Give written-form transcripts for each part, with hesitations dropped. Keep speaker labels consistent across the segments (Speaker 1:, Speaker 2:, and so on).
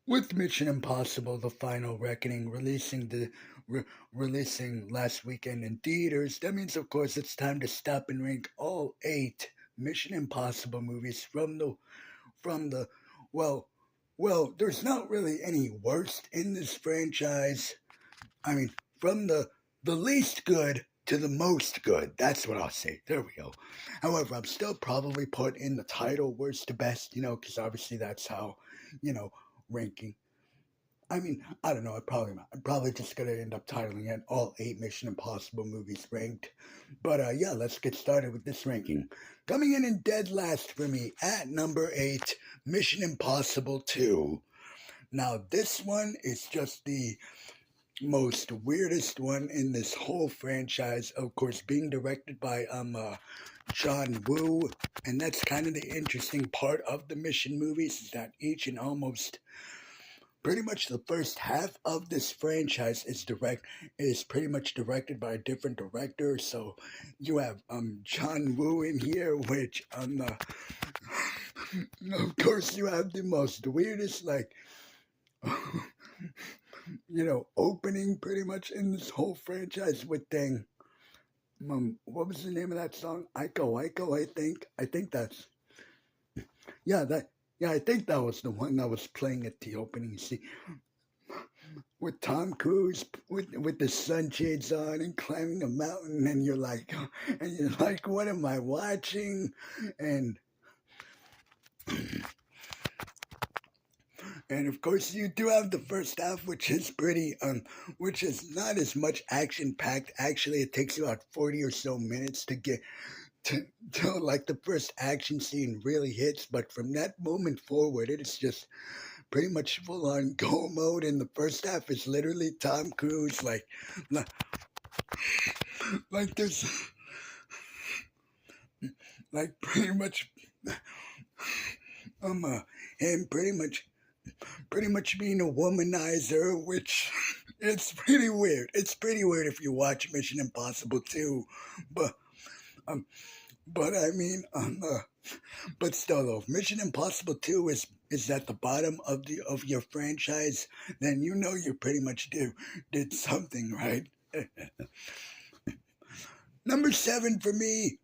Speaker 1: With Mission Impossible: The Final Reckoning releasing last weekend in theaters, that means, of course, it's time to stop and rank all eight Mission Impossible movies from the well, there's not really any worst in this franchise. I mean, from the least good to the most good. That's what I'll say. There we go. However, I'm still probably put in the title worst to best, because obviously that's how, you know, ranking. I mean, I don't know. I'm probably just gonna end up titling it all eight Mission Impossible movies ranked. But yeah, let's get started with this ranking. Coming in dead last for me at number eight, Mission Impossible 2. Now, this one is just the most weirdest one in this whole franchise. Of course, being directed by John Woo, and that's kind of the interesting part of the Mission movies is that each and almost pretty much the first half of this franchise is pretty much directed by a different director. So you have John Woo in here, which of course you have the most weirdest opening pretty much in this whole franchise with thing. What was the name of that song? Aiko Aiko, I think. I think that's yeah that yeah I think that was the one that was playing at the opening scene with Tom Cruise with the sunshades on and climbing a mountain, and you're like, what am I watching? And And of course, you do have the first half, which is not as much action packed. Actually, it takes you about 40 or so minutes to get to like the first action scene really hits. But from that moment forward, it is just pretty much full on go mode. And the first half is literally Tom Cruise, like, like there's like pretty much him pretty much being a womanizer, which it's pretty weird. It's pretty weird if you watch Mission Impossible 2, but um, I mean, but still though, if Mission Impossible 2 is at the bottom of your franchise, then you pretty much did something right. Number seven for me.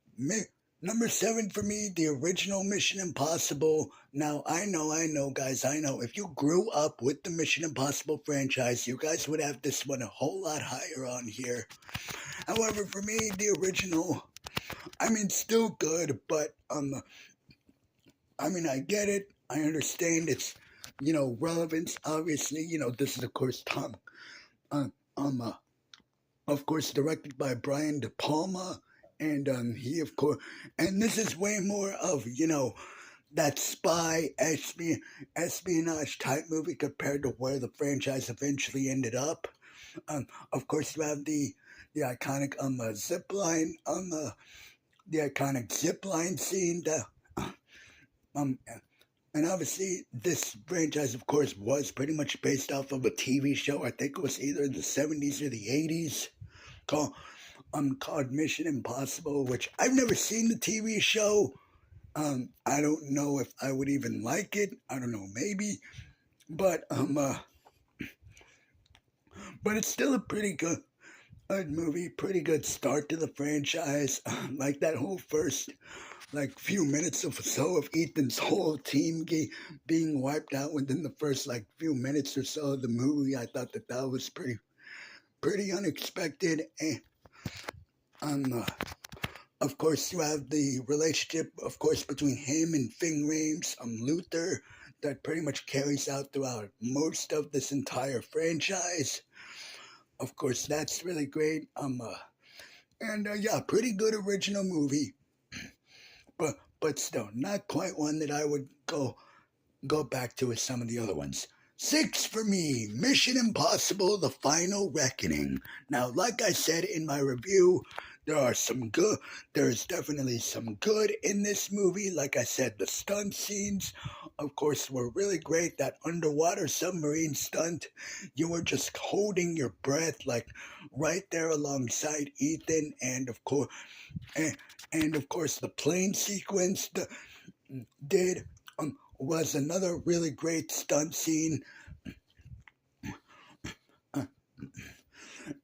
Speaker 1: Number seven for me, the original Mission Impossible. Now, I know, guys, I know. If you grew up with the Mission Impossible franchise, you guys would have this one a whole lot higher on here. However, for me, the original, I mean, still good, but, I mean, I get it. I understand its, relevance. Obviously, this is, of course, uh, um, uh, of course, directed by Brian De Palma. And he, of course, and this is way more of, that espionage type movie compared to where the franchise eventually ended up. Of course, you have the iconic zip line the iconic zip line scene. Um, and obviously, this franchise, of course, was pretty much based off of a TV show. I think it was either in the 70s or the 80s called called Mission Impossible, which I've never seen the TV show. I don't know if I would even like it. I don't know, maybe, but but it's still a pretty good movie, pretty good start to the franchise. Like that whole first few minutes of Ethan's whole team being wiped out within the first few minutes or so of the movie. I thought that was pretty unexpected. And of course, you have the relationship, of course, between him and Ving Rhames, Luther, that pretty much carries out throughout most of this entire franchise. Of course, that's really great. And yeah, pretty good original movie, but still not quite one that I would go back to with some of the other ones. Six for me, Mission Impossible: The Final Reckoning. Now, like I said in my review, there's definitely some good in this movie. Like I said, the stunt scenes, of course, were really great. That underwater submarine stunt, you were just holding your breath, right there alongside Ethan, and of course, the plane sequence did was another really great stunt scene.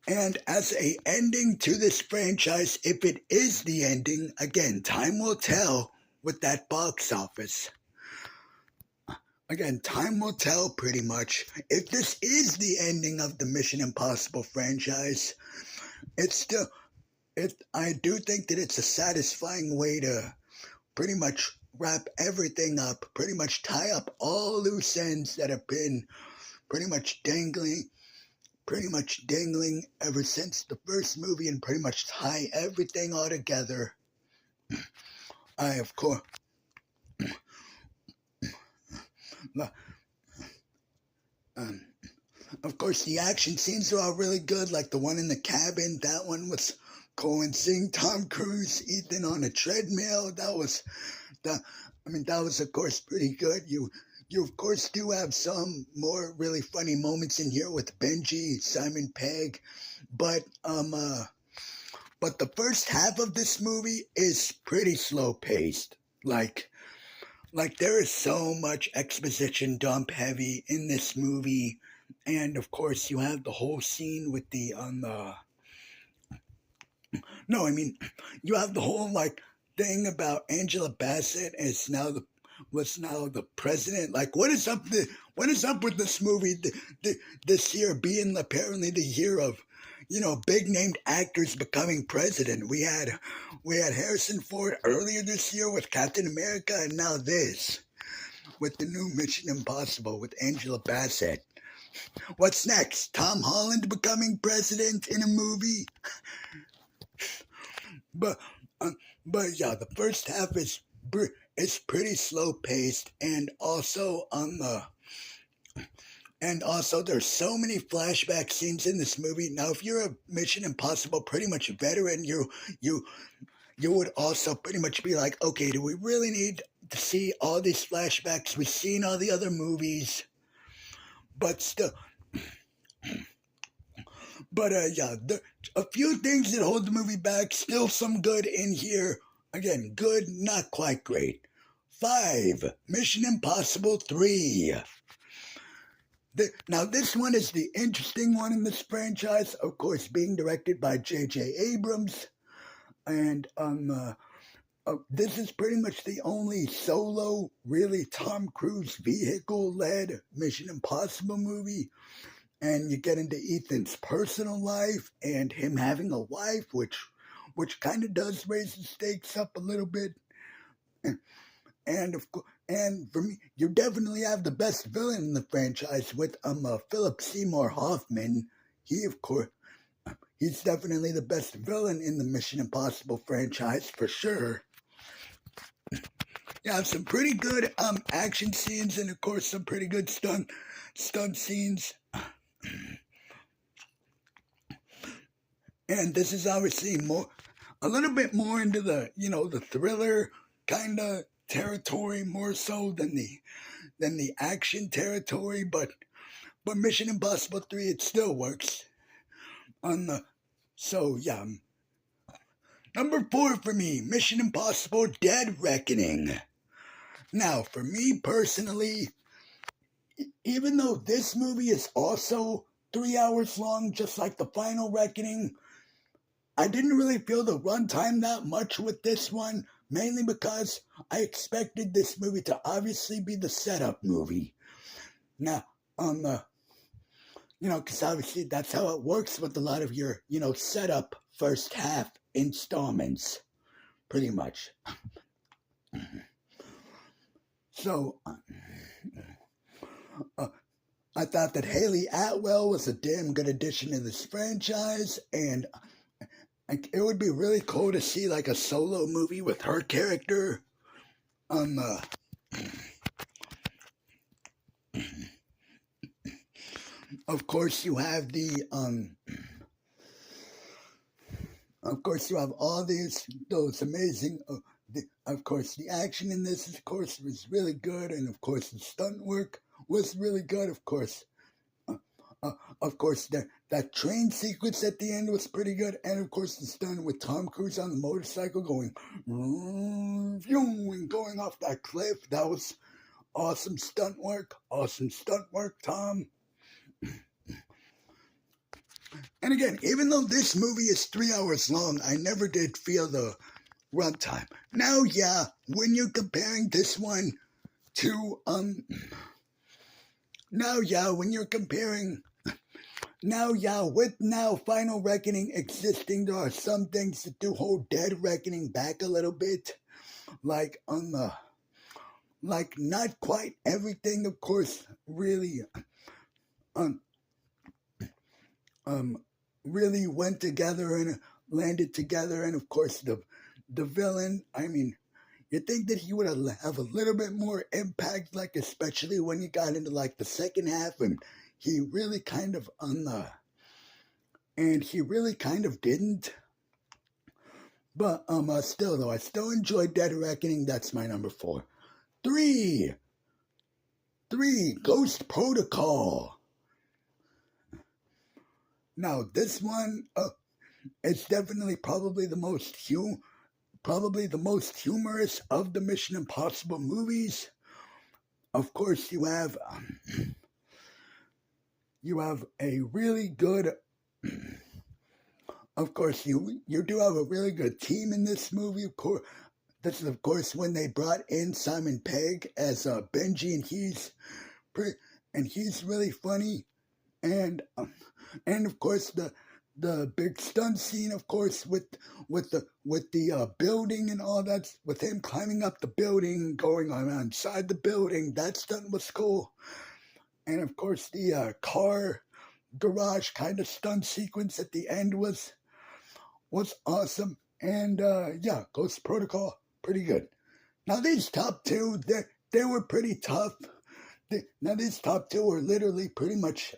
Speaker 1: And as a ending to this franchise, if it is the ending, again, time will tell with that box office. Again, time will tell pretty much. If this is the ending of the Mission Impossible franchise, it's still I do think that it's a satisfying way to pretty much wrap everything up, pretty much tie up all loose ends that have been pretty much dangling ever since the first movie, and pretty much tie everything all together. I of course um, of course, the action scenes are all really good, like the one in the cabin. That one was cool, and seeing Tom Cruise, Ethan on a treadmill. That was of course pretty good. You of course do have some more really funny moments in here with Benji, Simon Pegg, but but the first half of this movie is pretty slow paced. Like there is so much exposition dump heavy in this movie, and of course you have the whole scene with the no, I mean you have the whole like thing about Angela Bassett as now the was now the president. Like what is up with this movie this year being apparently the year of big named actors becoming president. We had Harrison Ford earlier this year with Captain America, and now this with the new Mission Impossible with Angela Bassett. What's next? Tom Holland becoming president in a movie? But uh, but yeah, the first half is pretty slow paced, and also there's so many flashback scenes in this movie. Now, if you're a Mission Impossible pretty much veteran, you you would also pretty much be like, okay, do we really need to see all these flashbacks? We've seen all the other movies, but still, but yeah, a few things that hold the movie back. Still some good in here. Again, good, not quite great. 5. Mission Impossible 3. Now, this one is the interesting one in this franchise, of course, being directed by J.J. Abrams. And this is pretty much the only solo, really Tom Cruise vehicle-led Mission Impossible movie. And you get into Ethan's personal life and him having a wife, which kind of does raise the stakes up a little bit. And of course, and for me, you definitely have the best villain in the franchise with Philip Seymour Hoffman. He of course he's definitely the best villain in the Mission Impossible franchise for sure. You have some pretty good action scenes, and of course some pretty good stunt scenes. And this is obviously a little bit more into the thriller kind of territory, more so than the action territory, but Mission Impossible 3, it still works. So yeah, number 4 for me, Mission Impossible Dead Reckoning. Now, for me personally, even though this movie is also 3 hours long, just like the Final Reckoning, I didn't really feel the runtime that much with this one, mainly because I expected this movie to obviously be the setup movie. Now, because obviously that's how it works with a lot of your, setup first half installments, pretty much. So, I thought that Haley Atwell was a damn good addition to this franchise, and it would be really cool to see like a solo movie with her character. Of course you have of course you have all those amazing. Of course, the action in this, of course, was really good, and of course the stunt work was really good. Of course, that train sequence at the end was pretty good, and of course the stunt with Tom Cruise on the motorcycle going and going off that cliff. That was awesome stunt work. Awesome stunt work, Tom. And again, even though this movie is 3 hours long, I never did feel the runtime. Now, yeah, when you're comparing this one to now, yeah, when you're comparing now, yeah, with now Final Reckoning existing, there are some things that do hold Dead Reckoning back a little bit, like on the like not quite everything, of course, really um um really went together and landed together, and of course the villain. I mean, you think that he would have a little bit more impact, like especially when you got into like the second half, and he really kind of he really kind of didn't. But still though, I still enjoyed Dead Reckoning. That's my number four. Three, Ghost Protocol. Now this one, it's definitely probably the most humorous of the Mission Impossible movies. Of course, you have a really good. Of course, you do have a really good team in this movie. Of course, this is of course when they brought in Simon Pegg as Benji, and he's really funny, and of course the big stunt scene, of course, with the building and all that, with him climbing up the building, going around inside the building. That stunt was cool, and of course the car garage kind of stunt sequence at the end was awesome. And yeah, Ghost Protocol, pretty good. Now these top two, they were pretty tough. Now these top two are literally pretty much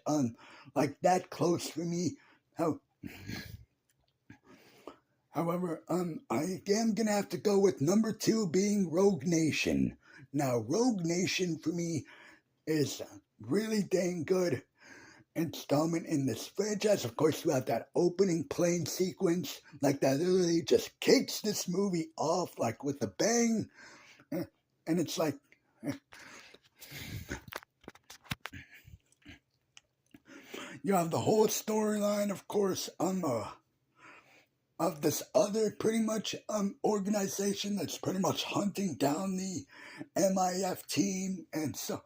Speaker 1: like that close for me. How However, I am gonna have to go with number two being Rogue Nation. Now, Rogue Nation for me is really dang good installment in this franchise. Of course, you have that opening plane sequence, like that literally just kicks this movie off like with a bang, and it's like. You have the whole storyline, of course, of this other pretty much organization that's pretty much hunting down the MIF team, and so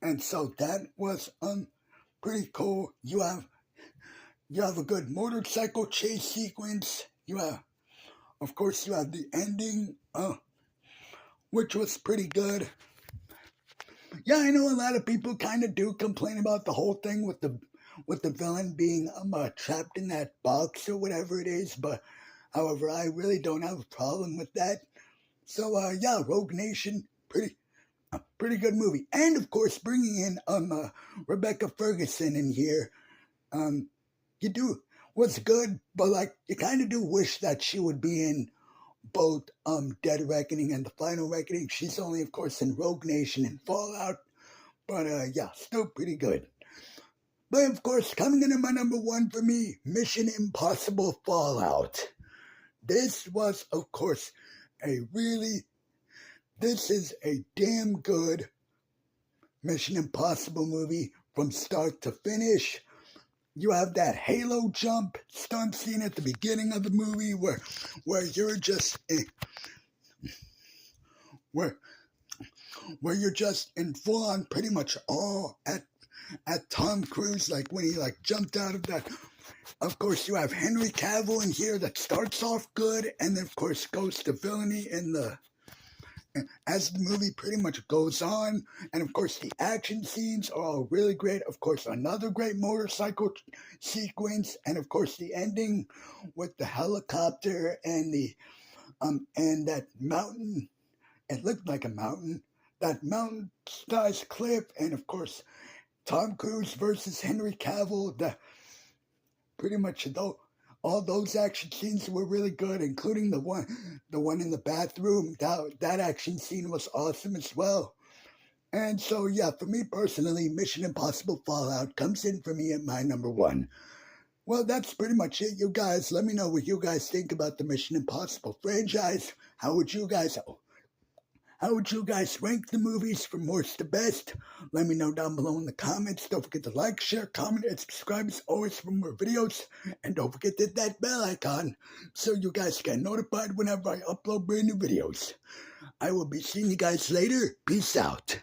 Speaker 1: that was pretty cool. You have a good motorcycle chase sequence. Of course, you have the ending, which was pretty good. Yeah, I know a lot of people kind of do complain about the whole thing with the villain being trapped in that box or whatever it is, but however, I really don't have a problem with that. So yeah, Rogue Nation, pretty good movie, and of course bringing in Rebecca Ferguson in here, you do was good, but like you kind of do wish that she would be in both Dead Reckoning and the Final Reckoning. She's only, of course, in Rogue Nation and Fallout, but yeah, still pretty good. But of course, coming in at my number one for me, Mission Impossible Fallout. This was, of course, this is a damn good Mission Impossible movie from start to finish. You have that Halo jump stunt scene at the beginning of the movie where you're just where you're just in full on pretty much all at Tom Cruise, like when he like jumped out of that. Of course, you have Henry Cavill in here that starts off good, and then of course goes to villainy as the movie pretty much goes on. And of course, the action scenes are all really great. Of course, another great motorcycle sequence, and of course, the ending with the helicopter and that mountain. It looked like a mountain. That mountain-sized cliff, and of course, Tom Cruise versus Henry Cavill. Pretty much all those action scenes were really good, including the one in the bathroom. That action scene was awesome as well. And so yeah, for me personally, Mission Impossible Fallout comes in for me at my number one. Well, that's pretty much it, you guys. Let me know what you guys think about the Mission Impossible franchise. How would you guys rank the movies from worst to best? Let me know down below in the comments. Don't forget to like, share, comment, and subscribe as always for more videos. And don't forget to hit that bell icon so you guys get notified whenever I upload brand new videos. I will be seeing you guys later. Peace out.